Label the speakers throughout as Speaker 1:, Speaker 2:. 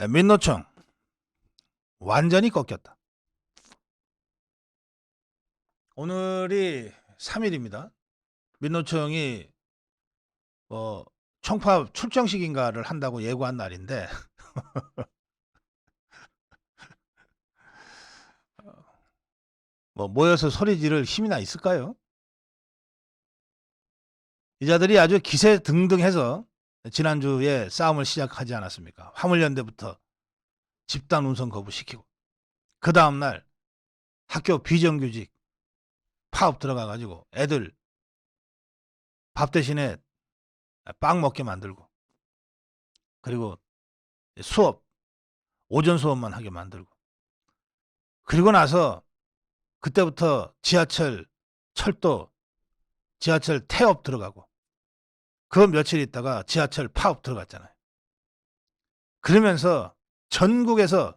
Speaker 1: 민노총 완전히 꺾였다. 오늘이 3일입니다. 민노총이 총파 출정식인가를 한다고 예고한 날인데 모여서 소리 지를 힘이나 있을까요? 이 자들이 아주 기세등등해서 지난주에 싸움을 시작하지 않았습니까? 화물연대부터 집단 운송 거부시키고 그 다음날 학교 비정규직 파업 들어가가지고 애들 밥 대신에 빵 먹게 만들고, 그리고 수업 오전 수업만 하게 만들고, 그리고 나서 그때부터 지하철 철도 지하철 태업 들어가고, 그 며칠 있다가 지하철 파업 들어갔잖아요. 그러면서 전국에서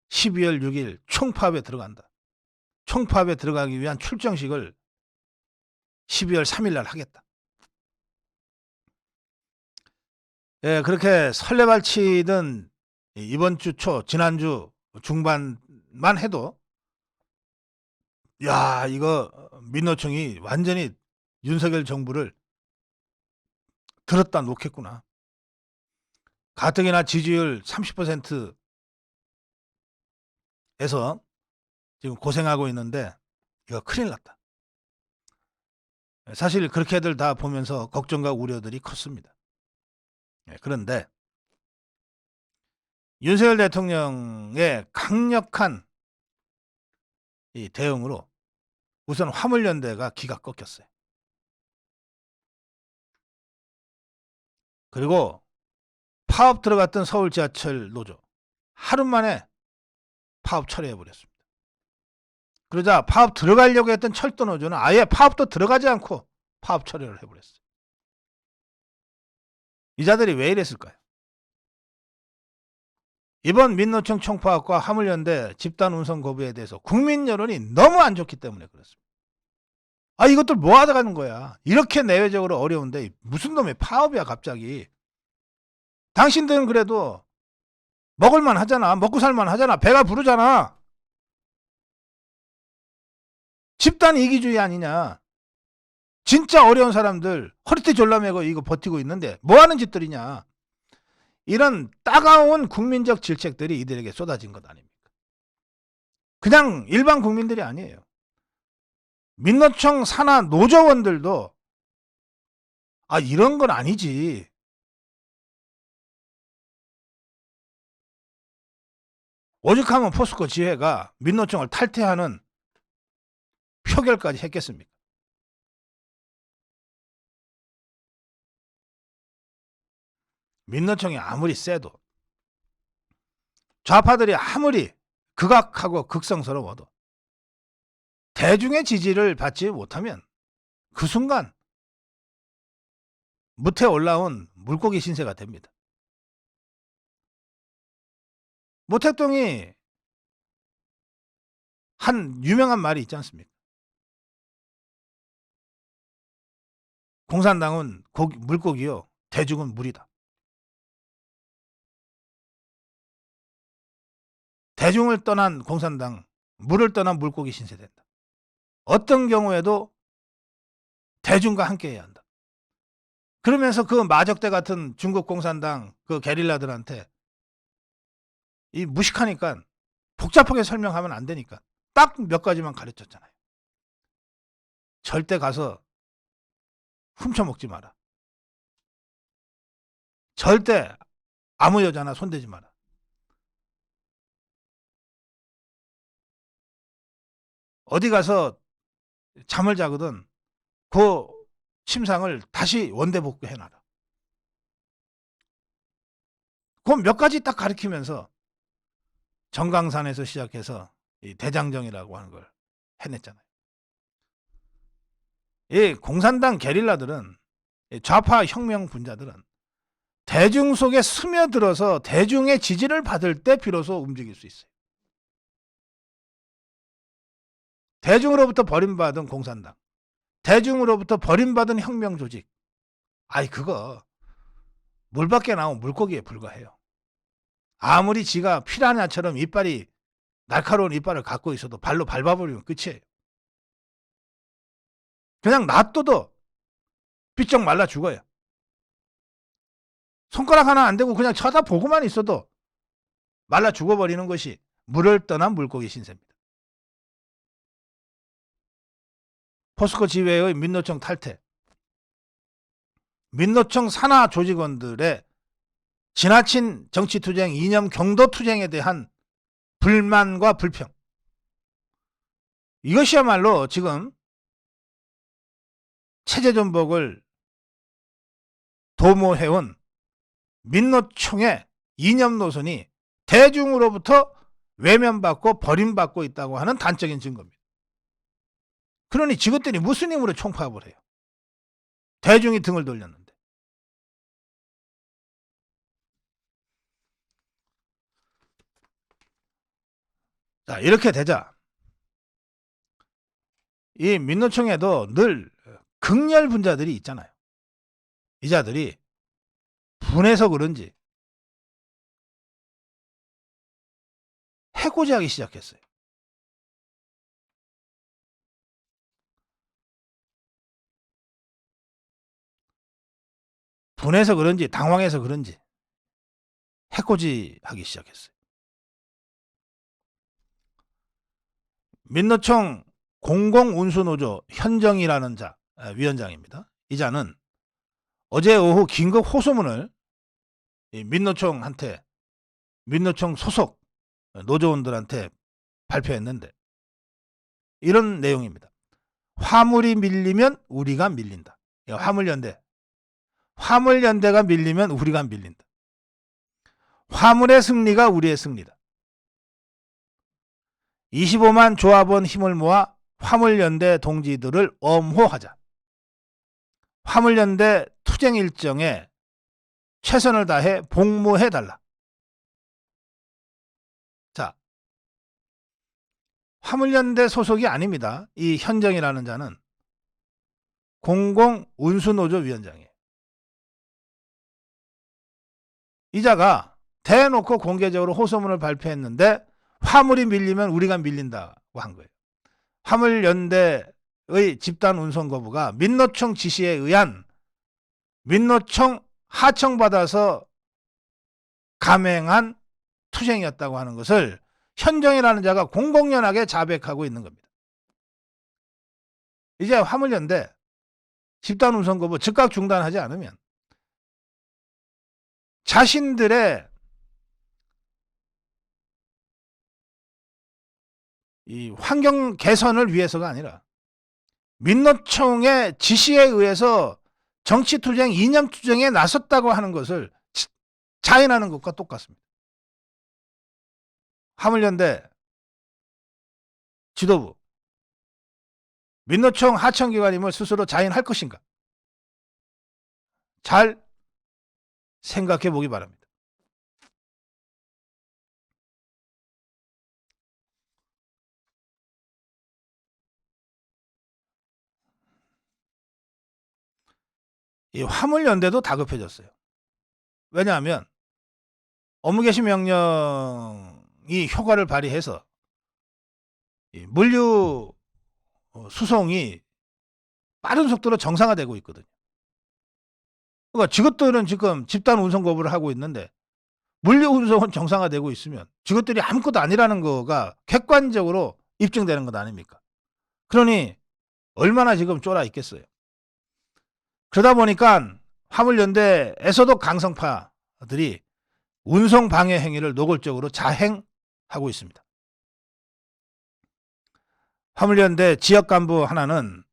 Speaker 1: 12월 6일 총파업에 들어간다. 총파업에 들어가기 위한 출정식을 12월 3일 날 하겠다. 예, 그렇게 설레발치던 이번 주 초, 지난주 중반만 해도 야, 이거 민노총이 완전히 윤석열 정부를 들었다 놓겠구나. 가뜩이나 지지율 30%에서 지금 고생하고 있는데 이거 큰일 났다. 사실 그렇게들 다 보면서 걱정과 우려들이 컸습니다. 그런데 윤석열 대통령의 강력한 이 대응으로 우선 화물연대가 기가 꺾였어요. 그리고 파업 들어갔던 서울 지하철 노조 하루 만에 파업 철회해버렸습니다. 그러자 파업 들어가려고 했던 철도 노조는 아예 파업도 들어가지 않고 파업 철회를 해버렸어요. 이 자들이 왜 이랬을까요? 이번 민노총 총파업과 화물연대 집단 운송 거부에 대해서 국민 여론이 너무 안 좋기 때문에 그렇습니다. 아, 이것들 뭐 하다 가는 거야? 이렇게 내외적으로 어려운데 무슨 놈의 파업이야 갑자기. 당신들은 그래도 먹을만 하잖아. 먹고 살만 하잖아. 배가 부르잖아. 집단 이기주의 아니냐. 진짜 어려운 사람들 허리띠 졸라매고 이거 버티고 있는데 뭐 하는 짓들이냐. 이런 따가운 국민적 질책들이 이들에게 쏟아진 것 아닙니까? 그냥 일반 국민들이 아니에요. 민노총 산하 노조원들도 아, 이런 건 아니지. 오죽하면 포스코 지회가 민노총을 탈퇴하는 표결까지 했겠습니까? 민노총이 아무리 세도, 좌파들이 아무리 극악하고 극성스러워도 대중의 지지를 받지 못하면 그 순간 무태 올라온 물고기 신세가 됩니다. 모택동이 한 유명한 말이 있지 않습니까? 공산당은 물고기요, 대중은 물이다. 대중을 떠난 공산당, 물을 떠난 물고기 신세된다. 어떤 경우에도 대중과 함께해야 한다. 그러면서 그 마적대 같은 중국 공산당 그 게릴라들한테 이 무식하니까 복잡하게 설명하면 안 되니까 딱 몇 가지만 가르쳤잖아요. 절대 가서 훔쳐먹지 마라. 절대 아무 여자나 손대지 마라. 어디 가서 잠을 자거든 그 침상을 다시 원대 복구해놔라. 그 몇 가지 딱 가르치면서 정강산에서 시작해서 이 대장정이라고 하는 걸 해냈잖아요. 이 공산당 게릴라들은, 좌파 혁명 분자들은 대중 속에 스며들어서 대중의 지지를 받을 때 비로소 움직일 수 있어요. 대중으로부터 버림받은 공산당, 대중으로부터 버림받은 혁명 조직, 아이 그거 물 밖에 나온 물고기에 불과해요. 아무리 지가 피라냐처럼 이빨이 날카로운 이빨을 갖고 있어도 발로 밟아버리면 끝이에요. 그냥 놔둬도 삐쩍 말라 죽어요. 손가락 하나 안 대고 그냥 쳐다보고만 있어도 말라 죽어버리는 것이 물을 떠난 물고기 신세입니다. 포스코 지회의 민노총 탈퇴, 민노총 산하 조직원들의 지나친 정치투쟁, 이념 경도투쟁에 대한 불만과 불평, 이것이야말로 지금 체제전복을 도모해온 민노총의 이념 노선이 대중으로부터 외면받고 버림받고 있다고 하는 단적인 증거입니다. 그러니 지것들이 무슨 힘으로 총파업을 해요? 대중이 등을 돌렸는데. 자, 이렇게 되자 이 민노총에도 늘 극렬 분자들이 있잖아요. 이 자들이 분해서 그런지 해코지하기 시작했어요. 분해서 그런지 당황해서 그런지 해코지하기 시작했어요. 민노총 공공운수노조 현정이라는 위원장입니다. 이 자는 어제 오후 긴급 호소문을 민노총한테, 민노총 소속 노조원들한테 발표했는데 이런 내용입니다. 화물이 밀리면 우리가 밀린다. 화물연대가 밀리면 우리가 밀린다. 화물의 승리가 우리의 승리다. 25만 조합원 힘을 모아 화물연대 동지들을 엄호하자. 화물연대 투쟁 일정에 최선을 다해 복무해달라. 자, 화물연대 소속이 아닙니다. 이 현정이라는 자는 공공운수노조 위원장이에요. 이 자가 대놓고 공개적으로 호소문을 발표했는데 화물이 밀리면 우리가 밀린다고 한 거예요. 화물연대의 집단 운송 거부가 민노총 지시에 의한 민노총 하청받아서 감행한 투쟁이었다고 하는 것을 현정이라는 자가 공공연하게 자백하고 있는 겁니다. 이제 화물연대 집단 운송 거부 즉각 중단하지 않으면 자신들의 이 환경 개선을 위해서가 아니라 민노총의 지시에 의해서 정치투쟁, 이념투쟁에 나섰다고 하는 것을 자인하는 것과 똑같습니다. 화물연대 지도부, 민노총 하청기관임을 스스로 자인할 것인가? 잘 생각해 보기 바랍니다. 이 화물연대도 다급해졌어요. 왜냐하면 업무개시 명령이 효과를 발휘해서 물류 수송이 빠른 속도로 정상화되고 있거든요. 그러니까 저것들은 지금 집단 운송 거부를 하고 있는데 물류 운송은 정상화되고 있으면 저것들이 아무것도 아니라는 거가 객관적으로 입증되는 것 아닙니까? 그러니 얼마나 지금 쫄아 있겠어요. 그러다 보니까 화물연대에서도 강성파들이 운송 방해 행위를 노골적으로 자행하고 있습니다. 화물연대 지역 간부 하나는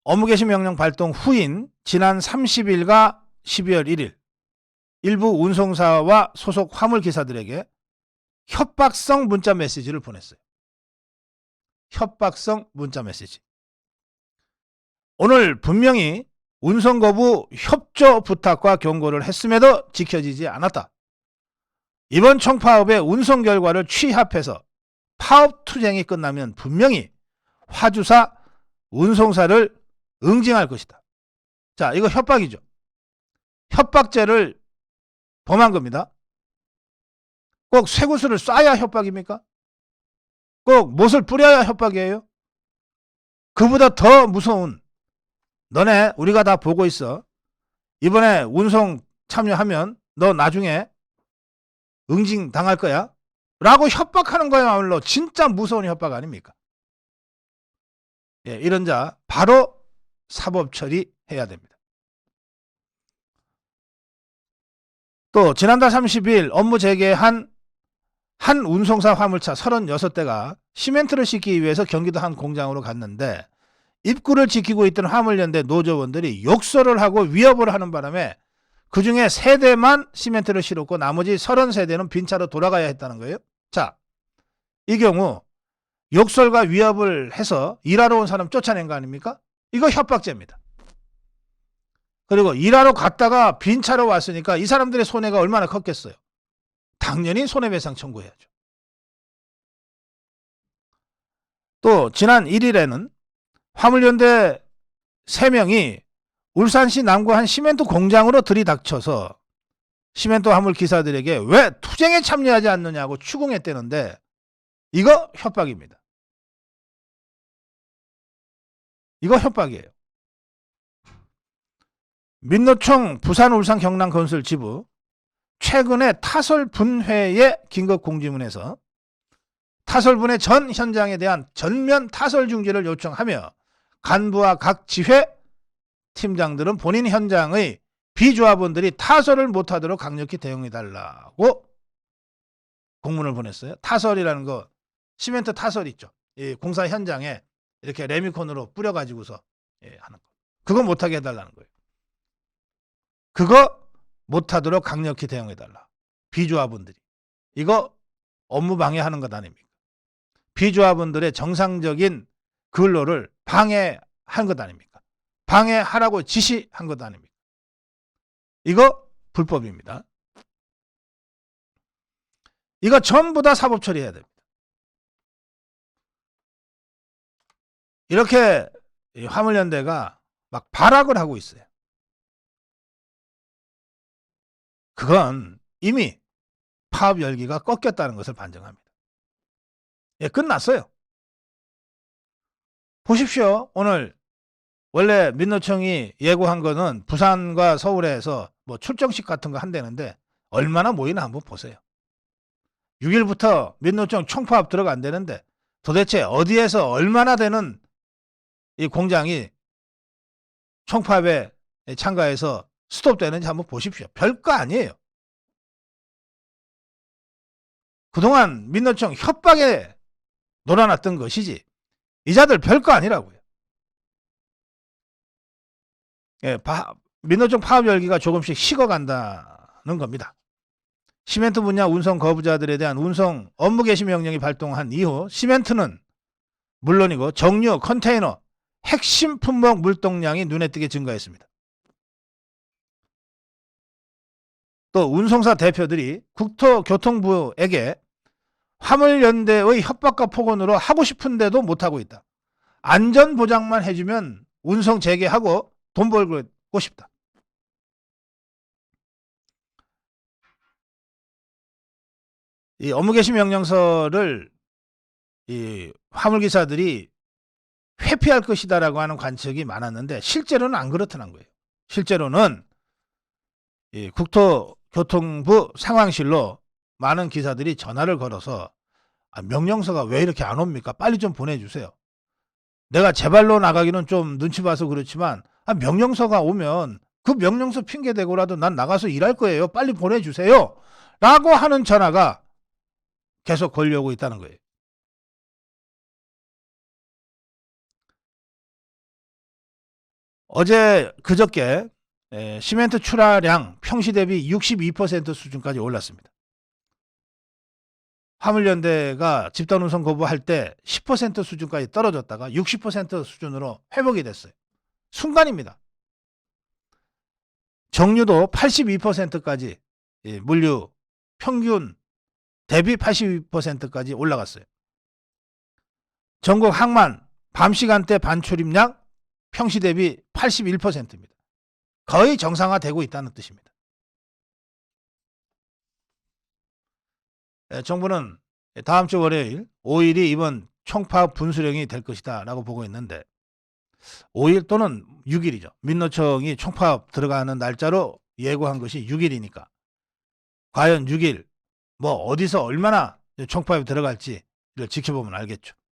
Speaker 1: 업무개시 명령 발동 후인 지난 30일과 12월 1일 일부 운송사와 소속 화물기사들에게 협박성 문자 메시지를 보냈어요. 협박성 문자 메시지. 오늘 분명히 운송 거부 협조 부탁과 경고를 했음에도 지켜지지 않았다. 이번 총파업의 운송 결과를 취합해서 파업 투쟁이 끝나면 분명히 화주사, 운송사를 응징할 것이다. 자, 이거 협박이죠. 협박죄를 범한 겁니다. 꼭 쇠구슬을 쏴야 협박입니까? 꼭 못을 뿌려야 협박이에요? 그보다 더 무서운, 너네 우리가 다 보고 있어. 이번에 운송 참여하면 너 나중에 응징 당할 거야. 라고 협박하는 거야말로 진짜 무서운 협박 아닙니까? 예, 이런 자 바로 사법 처리해야 됩니다. 또 지난달 30일 업무 재개한 한 운송사 화물차 36대가 시멘트를 싣기 위해서 경기도 한 공장으로 갔는데 입구를 지키고 있던 화물연대 노조원들이 욕설을 하고 위협을 하는 바람에 그중에 3대만 시멘트를 실었고 나머지 30세대는 빈차로 돌아가야 했다는 거예요. 자, 이 경우 욕설과 위협을 해서 일하러 온 사람 쫓아낸 거 아닙니까? 이거 협박죄입니다. 그리고 일하러 갔다가 빈차로 왔으니까 이 사람들의 손해가 얼마나 컸겠어요. 당연히 손해배상 청구해야죠. 또 지난 1일에는 화물연대 3명이 울산시 남구 한 시멘트 공장으로 들이닥쳐서 시멘트 화물 기사들에게 왜 투쟁에 참여하지 않느냐고 추궁했다는데 이거 협박입니다. 이거 협박이에요. 민노총 부산 울산 경남 건설 지부 최근에 타설 분회의 긴급 공지문에서 타설분해 전 현장에 대한 전면 타설 중지를 요청하며 간부와 각 지회 팀장들은 본인 현장의 비조합원들이 타설을 못하도록 강력히 대응해달라고 공문을 보냈어요. 타설이라는 거 시멘트 타설 있죠. 이 공사 현장에 이렇게 레미콘으로 뿌려가지고서 하는 거. 그거 못하게 해달라는 거예요. 그거 못하도록 강력히 대응해달라. 비조합원들이. 이거 업무 방해하는 것 아닙니까? 비조합원들의 정상적인 근로를 방해한 것 아닙니까? 방해하라고 지시한 것 아닙니까? 이거 불법입니다. 이거 전부 다 사법 처리해야 됩니다. 이렇게 화물연대가 막 발악을 하고 있어요. 그건 이미 파업 열기가 꺾였다는 것을 반증합니다. 예, 끝났어요. 보십시오. 오늘 원래 민노총이 예고한 거는 부산과 서울에서 뭐 출정식 같은 거 한다는데 얼마나 모이나 한번 보세요. 6일부터 민노총 총파업 들어간다는데 도대체 어디에서 얼마나 되는 이 공장이 총파업에 참가해서 스톱되는지 한번 보십시오. 별거 아니에요. 그동안 민노총 협박에 놀아놨던 것이지 이자들 별거 아니라고요. 예, 민노총 파업 열기가 조금씩 식어간다는 겁니다. 시멘트 분야 운송 거부자들에 대한 운송 업무 개시 명령이 발동한 이후 시멘트는 물론이고 정유, 컨테이너, 핵심 품목 물동량이 눈에 띄게 증가했습니다. 또 운송사 대표들이 국토교통부에게 화물연대의 협박과 폭언으로 하고 싶은데도 못하고 있다. 안전보장만 해주면 운송 재개하고 돈 벌고 싶다. 이 업무 개시 명령서를 이 화물기사들이 회피할 것이다라고 하는 관측이 많았는데 실제로는 안 그렇다는 거예요. 실제로는 이 국토교통부 상황실로 많은 기사들이 전화를 걸어서 명령서가 왜 이렇게 안 옵니까? 빨리 좀 보내주세요. 내가 제 발로 나가기는 좀 눈치 봐서 그렇지만 명령서가 오면 그 명령서 핑계대고라도 난 나가서 일할 거예요. 빨리 보내주세요. 라고 하는 전화가 계속 걸려오고 있다는 거예요. 어제 그저께 시멘트 출하량 평시 대비 62% 수준까지 올랐습니다. 화물연대가 집단운송 거부할 때 10% 수준까지 떨어졌다가 60% 수준으로 회복이 됐어요. 순간입니다. 정유도 82%까지 물류 평균 대비 82%까지 올라갔어요. 전국 항만 밤 시간대 반출입량 평시 대비 81%입니다. 거의 정상화되고 있다는 뜻입니다. 정부는 다음 주 월요일 5일이 이번 총파업 분수령이 될 것이다라고 보고 있는데 5일 또는 6일이죠. 민노총이 총파업 들어가는 날짜로 예고한 것이 6일이니까 과연 6일 뭐 어디서 얼마나 총파업이 들어갈지를 지켜보면 알겠죠.